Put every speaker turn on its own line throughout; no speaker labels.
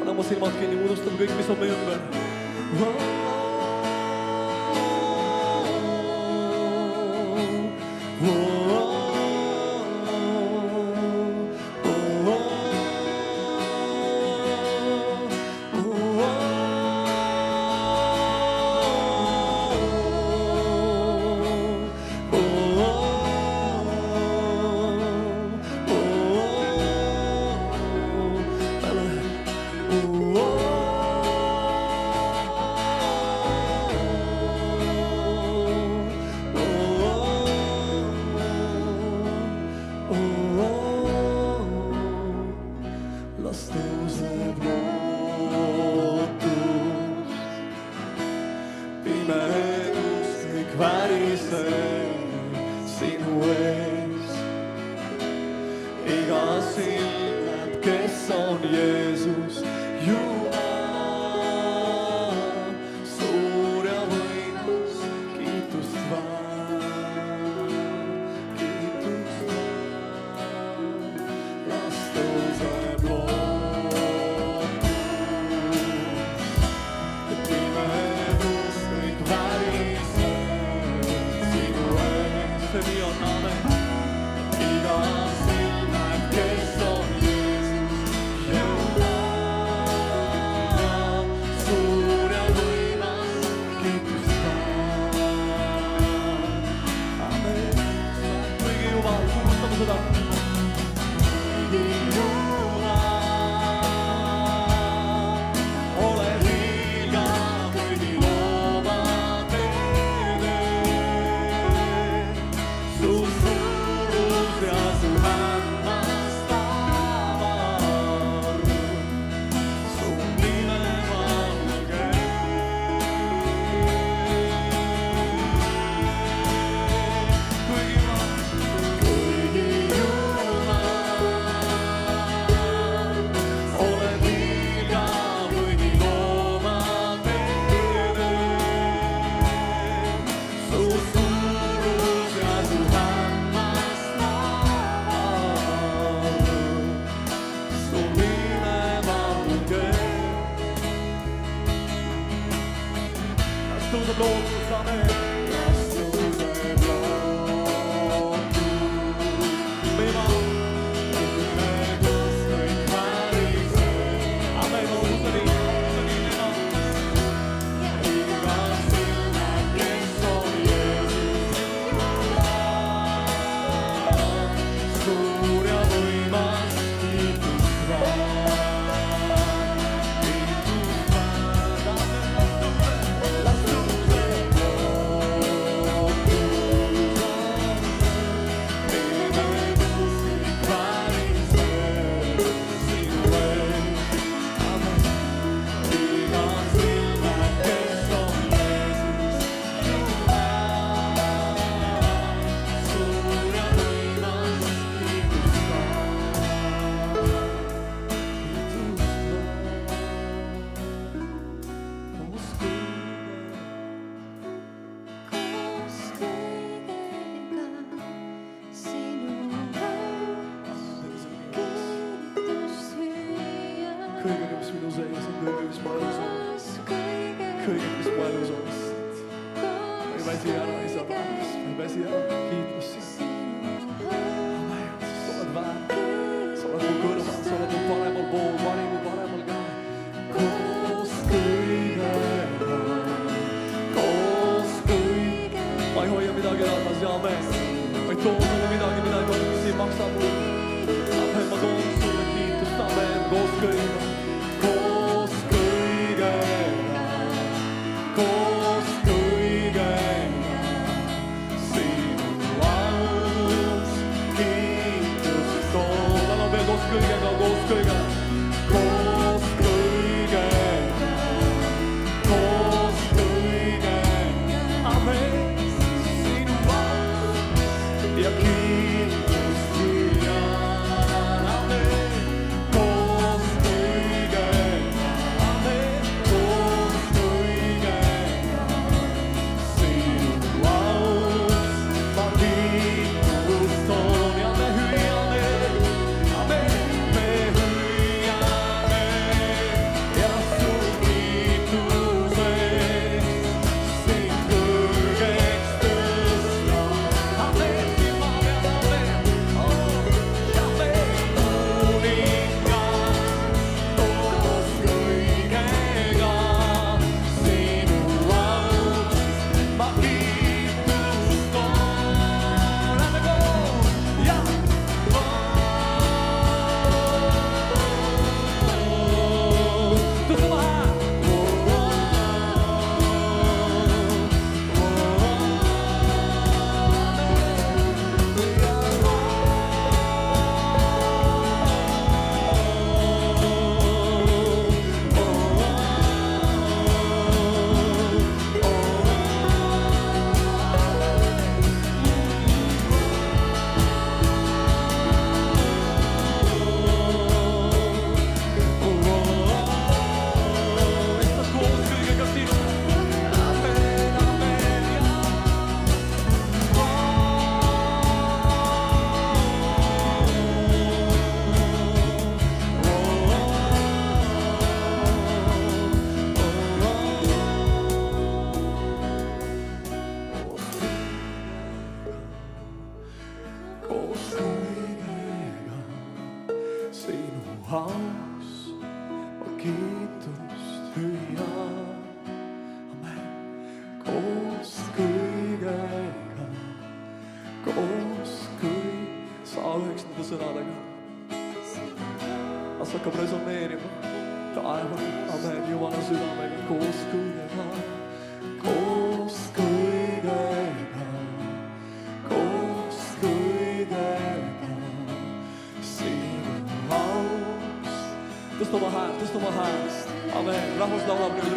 Paneme silmad kinni, unustame kõik, mis on meie ümber. Las tõuseb lootus, pimedus kõik väriseb sinu ees. Iga silm näeb, kes on Jeesus, Jumal, suur ja võimas, kiitust väär, kiitust väär. Las tõuseb lootus, amen. Las tõuseb lootus, meie maa, pimedus kõik väriseb. Amen, lootuse nii, ema. Iga silm näeb, kes on Jeesus, suur ja võimas, kiitust väär. Kõige, mis minu sees on, kõige, mis ma elus on. Kõige, mis ma elus on. Ma ei väsi ära, isa rahvas. Ma ei väsi ära, kiitus sind. Amen, sa oled väär. Sa oled mu kõrval, sa oled mu paremal pool, mu paremal käe. Koos kõigega, koos kõigega. Ma ei hoia midagi tagasi, amen. Ma ei too sulle midagi, mida ei tohi, mis ei maksa mulle. Amen, ma toon sulle kiitust, amen, koos kõigega. Koos kõigega, koos kõigega, sinu aus kiitust toon. Laulame veel koos kõigega, koos kõigega. Koos kõigega, koos kõigega, amen, sinu aus ja kiitust viian, amen. Koos kõigega. aus ma kiitust hüüa. Amen. Koos kõigega, koos saa üheks nende sõnadega. Las hakkab resoneerima taeval, amen, Jumala südamega. Koos kõigega, koos kõigega, koos kõigega, sinu aus. Tõsta oma hääl, amen, rahvas laulab nüüd.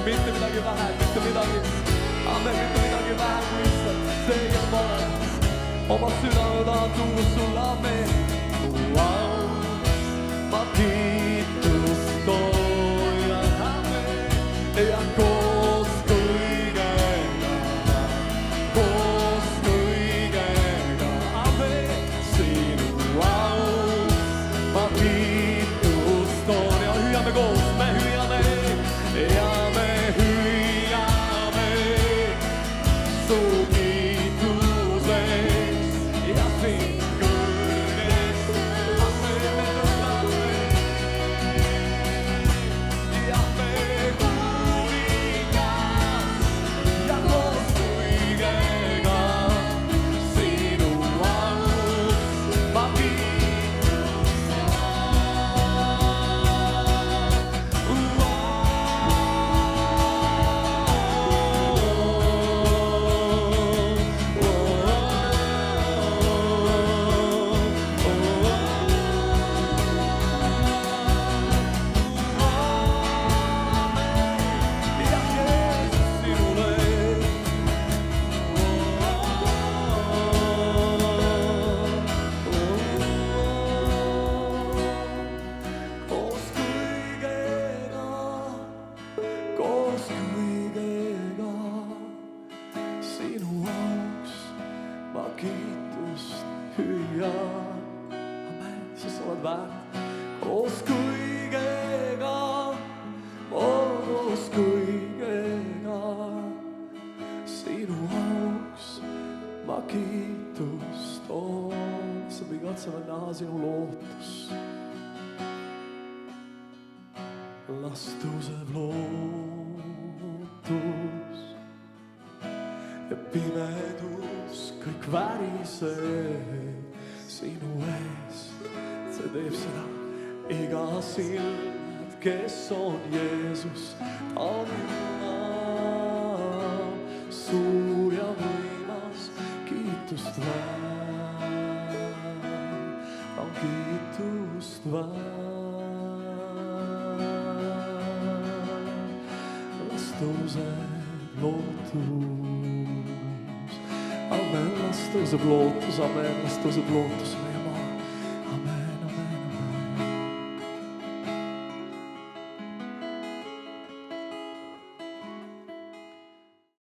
Mitte midagi vähem, mitte midagi vähem kui lihtsalt see, kes ma olen. Oma südame tahan tuua sulle, amen. Ma kiitust toian, amen. Ja koos kõigega, amen. Sinu aus, ma kiitust toon ja hüüame koos, me hüüame. Ja me hüüame su kiituseks ja sind kõrgeks. Amen, me tõstame ja me kuningas ja koos kõigega sinu aus ma kiitust hüüa. Amen, sest sa oled väärt. Koos kõigega, sinu auks ma kiitust toon. Sa me katseme näha sinu lootust. Las tõuseb lootus ja pimedus kõik väriseb sinu ees. See teeb seda iga silm, kes on Jeesus. Ta on suur ja võimas, kiitust väär. Ta on kiitust väär. Las tõuseb lootus. Amen, las tõuseb lootus, amen, las tõuseb lootus.